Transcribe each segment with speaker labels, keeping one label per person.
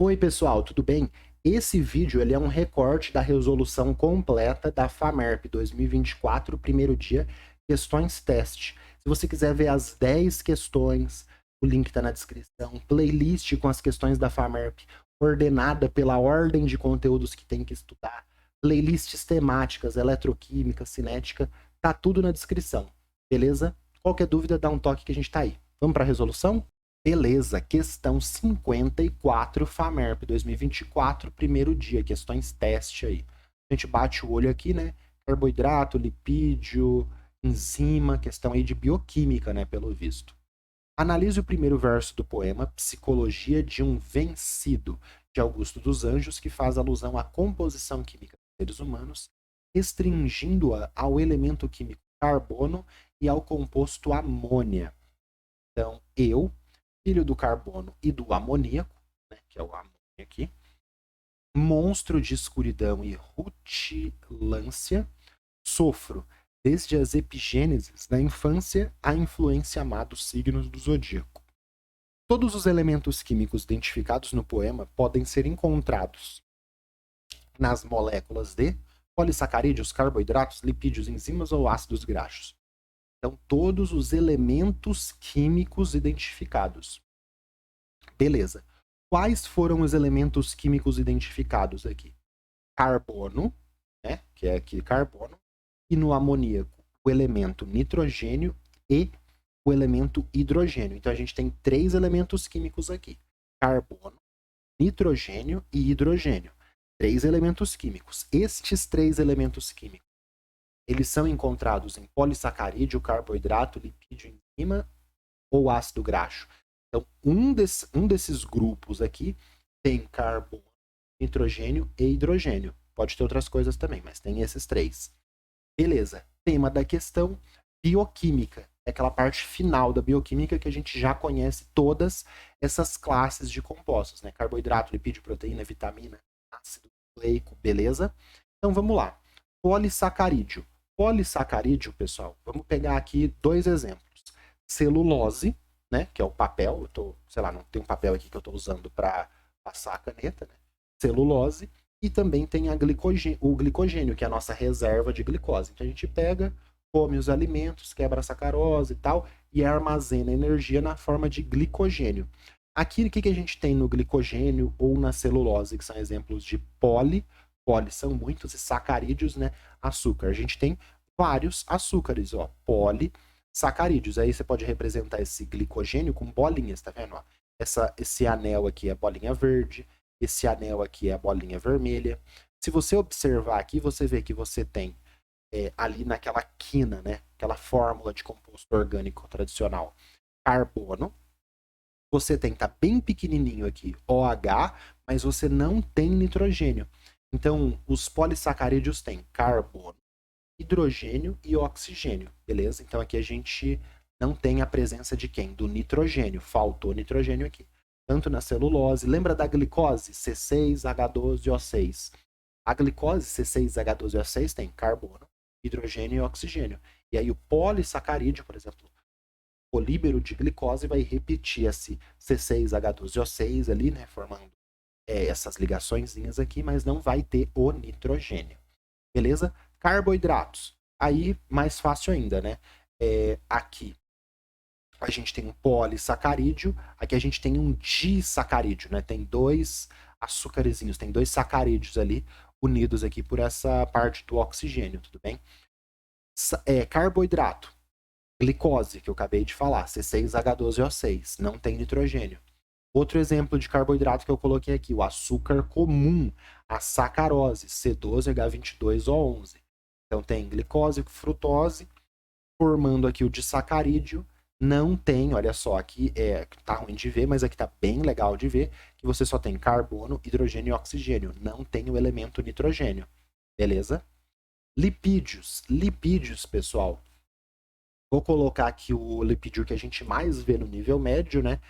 Speaker 1: Oi pessoal, tudo bem? Esse vídeo ele é um recorte da resolução completa da FAMERP 2024, primeiro dia, questões teste. Se você quiser ver as 10 questões, o link está na descrição, playlist com as questões da FAMERP, ordenada pela ordem de conteúdos que tem que estudar, playlists temáticas, eletroquímica, cinética, tá tudo na descrição, beleza? Qualquer dúvida, dá um toque que a gente tá aí. Vamos para a resolução? Beleza, questão 54, FAMERP 2024, primeiro dia, questões teste aí. A gente bate o olho aqui, né? Carboidrato, lipídio, enzima, questão aí de bioquímica, né? Pelo visto. Analise o primeiro verso do poema Psicologia de um Vencido, de Augusto dos Anjos, que faz alusão à composição química dos seres humanos, restringindo-a ao elemento químico carbono e ao composto amônia. Então, eu, filho do carbono e do amoníaco, né, que é o amônio aqui, monstro de escuridão e rutilância, sofro, desde as epigêneses da infância, a influência má dos signos do zodíaco. Todos os elementos químicos identificados no poema podem ser encontrados nas moléculas de polissacarídeos, carboidratos, lipídios, enzimas ou ácidos graxos. Então, todos os elementos químicos identificados. Beleza. Quais foram os elementos químicos identificados aqui? Carbono, né? Que é aqui carbono. E no amoníaco, o elemento nitrogênio e o elemento hidrogênio. Então, a gente tem 3 elementos químicos aqui. Carbono, nitrogênio e hidrogênio. 3 elementos químicos. Estes 3 elementos químicos, eles são encontrados em polissacarídeo, carboidrato, lipídio, enzima ou ácido graxo. Então, um desses grupos aqui tem carbono, nitrogênio e hidrogênio. Pode ter outras coisas também, mas tem esses 3. Beleza. Tema da questão, bioquímica. É aquela parte final da bioquímica que a gente já conhece todas essas classes de compostos, né? Carboidrato, lipídio, proteína, vitamina, ácido nucleico, beleza? Então, vamos lá. Polissacarídeo. Polissacarídeo, pessoal, vamos pegar aqui 2 exemplos. Celulose, né, que é o papel, não tem um papel aqui que eu estou usando para passar a caneta, né? Celulose, e também tem o glicogênio, que é a nossa reserva de glicose. Então a gente pega, come os alimentos, quebra a sacarose e tal, e armazena energia na forma de glicogênio. Aqui, o que a gente tem no glicogênio ou na celulose, que são exemplos de poli são muitos, e sacarídeos, né, açúcar. A gente tem vários açúcares, ó, polissacarídeos. Aí você pode representar esse glicogênio com bolinhas, tá vendo? Ó? Esse anel aqui é a bolinha verde, esse anel aqui é a bolinha vermelha. Se você observar aqui, você vê que você tem ali naquela quina, né, aquela fórmula de composto orgânico tradicional, carbono. Você tem, tá bem pequenininho aqui, OH, mas você não tem nitrogênio. Então, os polissacarídeos têm carbono, hidrogênio e oxigênio, beleza? Então, aqui a gente não tem a presença de quem? Do nitrogênio. Faltou nitrogênio aqui. Tanto na celulose. Lembra da glicose? C6H12O6. A glicose C6H12O6 tem carbono, hidrogênio e oxigênio. E aí o polissacarídeo, por exemplo, polímero de glicose, vai repetir esse C6H12O6 ali, né? Formando essas ligaçõezinhas aqui, mas não vai ter o nitrogênio. Beleza? Carboidratos. Aí, mais fácil ainda, né? Aqui a gente tem um polissacarídeo, aqui a gente tem um disacarídeo, né? Tem 2 açúcarezinhos, tem 2 sacarídeos ali unidos aqui por essa parte do oxigênio, tudo bem? Carboidrato. Glicose, que eu acabei de falar, C6H12O6, não tem nitrogênio. Outro exemplo de carboidrato que eu coloquei aqui, o açúcar comum, a sacarose, C12H22O11. Então tem glicose, frutose, formando aqui o disacarídeo. Não tem, olha só, aqui tá ruim de ver, mas aqui tá bem legal de ver, que você só tem carbono, hidrogênio e oxigênio. Não tem o elemento nitrogênio. Beleza? Lipídios. Lipídios, pessoal. Vou colocar aqui o lipídio que a gente mais vê no nível médio, né?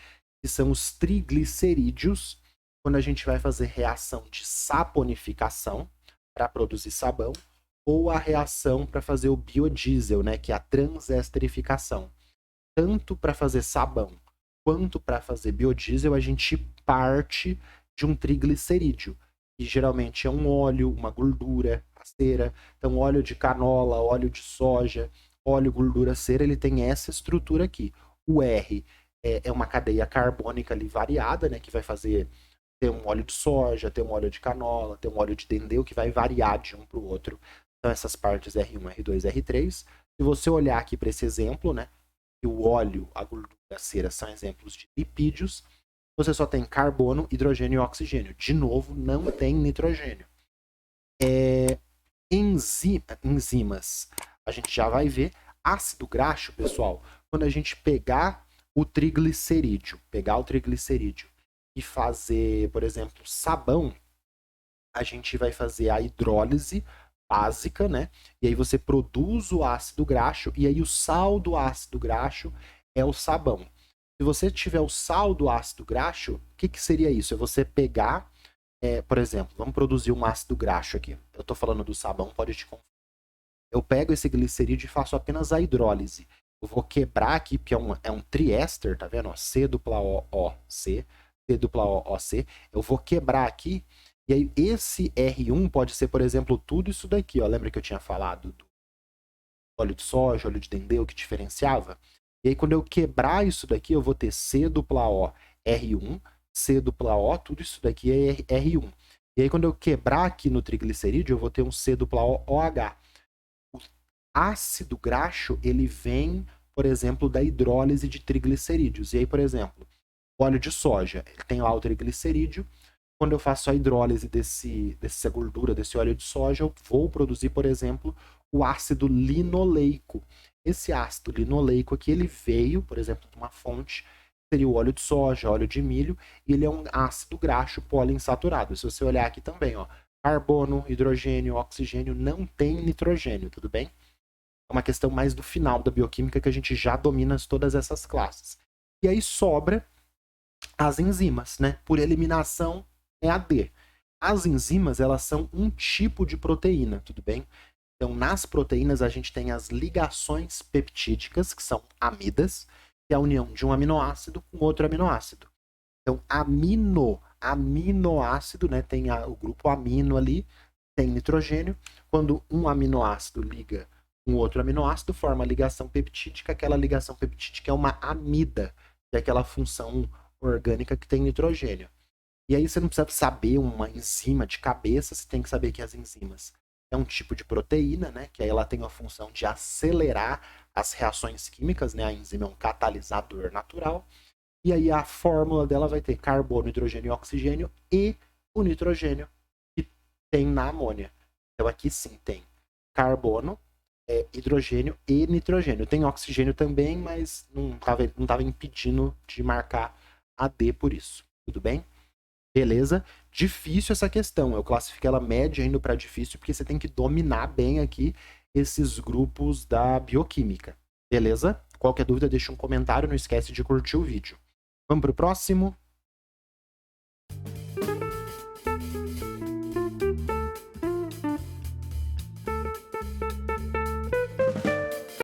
Speaker 1: Que são os triglicerídeos, quando a gente vai fazer reação de saponificação para produzir sabão, ou a reação para fazer o biodiesel, né, que é a transesterificação. Tanto para fazer sabão quanto para fazer biodiesel, a gente parte de um triglicerídeo, que geralmente é um óleo, uma gordura, a cera. Então, óleo de canola, óleo de soja, óleo, gordura, cera, ele tem essa estrutura aqui. O R é uma cadeia carbônica ali variada, né, que vai fazer ter um óleo de soja, ter um óleo de canola, ter um óleo de dendê, que vai variar de um para o outro. Então, essas partes R1, R2, R3. Se você olhar aqui para esse exemplo, né, que o óleo, a gordura, a cera são exemplos de lipídios, você só tem carbono, hidrogênio e oxigênio. De novo, não tem nitrogênio. Enzimas, a gente já vai ver. Ácido graxo, pessoal, quando a gente pegar o triglicerídeo e fazer, por exemplo, sabão, a gente vai fazer a hidrólise básica, né? E aí você produz o ácido graxo e aí o sal do ácido graxo é o sabão. Se você tiver o sal do ácido graxo, o que seria isso? É você pegar, por exemplo, vamos produzir um ácido graxo aqui. Eu estou falando do sabão, pode te confundir. Eu pego esse glicerídeo e faço apenas a hidrólise. Eu vou quebrar aqui, porque é um triéster, tá vendo? C dupla O, O, C, C dupla O, O, C. Eu vou quebrar aqui, e aí esse R1 pode ser, por exemplo, tudo isso daqui, ó. Lembra que eu tinha falado do óleo de soja, óleo de dendê, o que diferenciava? E aí quando eu quebrar isso daqui, eu vou ter C dupla O, R1, C dupla O, tudo isso daqui é R1. E aí quando eu quebrar aqui no triglicerídeo, eu vou ter um C dupla O, OH. O ácido graxo, ele vem, por exemplo, da hidrólise de triglicerídeos. E aí, por exemplo, o óleo de soja, ele tem lá o triglicerídeo. Quando eu faço a hidrólise dessa gordura, desse óleo de soja, eu vou produzir, por exemplo, o ácido linoleico. Esse ácido linoleico aqui, ele veio, por exemplo, de uma fonte, seria o óleo de soja, óleo de milho, e ele é um ácido graxo poliinsaturado. Se você olhar aqui também, ó, carbono, hidrogênio, oxigênio, não tem nitrogênio, tudo bem? É uma questão mais do final da bioquímica que a gente já domina todas essas classes. E aí sobra as enzimas, né? Por eliminação é a D. As enzimas, elas são um tipo de proteína, tudo bem? Então, nas proteínas, a gente tem as ligações peptídicas, que são amidas, que é a união de um aminoácido com outro aminoácido. Então, aminoácido, né? Tem o grupo amino ali, tem nitrogênio. Quando um aminoácido liga com outro aminoácido, forma a ligação peptídica. Aquela ligação peptídica é uma amida, que é aquela função orgânica que tem nitrogênio. E aí você não precisa saber uma enzima de cabeça, você tem que saber que as enzimas é um tipo de proteína, né? Que aí ela tem a função de acelerar as reações químicas, né? A enzima é um catalisador natural. E aí a fórmula dela vai ter carbono, hidrogênio e oxigênio e o nitrogênio que tem na amônia. Então aqui sim tem carbono, hidrogênio e nitrogênio. Tem oxigênio também, mas não estava impedindo de marcar a D por isso. Tudo bem? Beleza? Difícil essa questão. Eu classifico ela média indo para difícil porque você tem que dominar bem aqui esses grupos da bioquímica. Beleza? Qualquer dúvida, deixa um comentário. Não esquece de curtir o vídeo. Vamos para o próximo?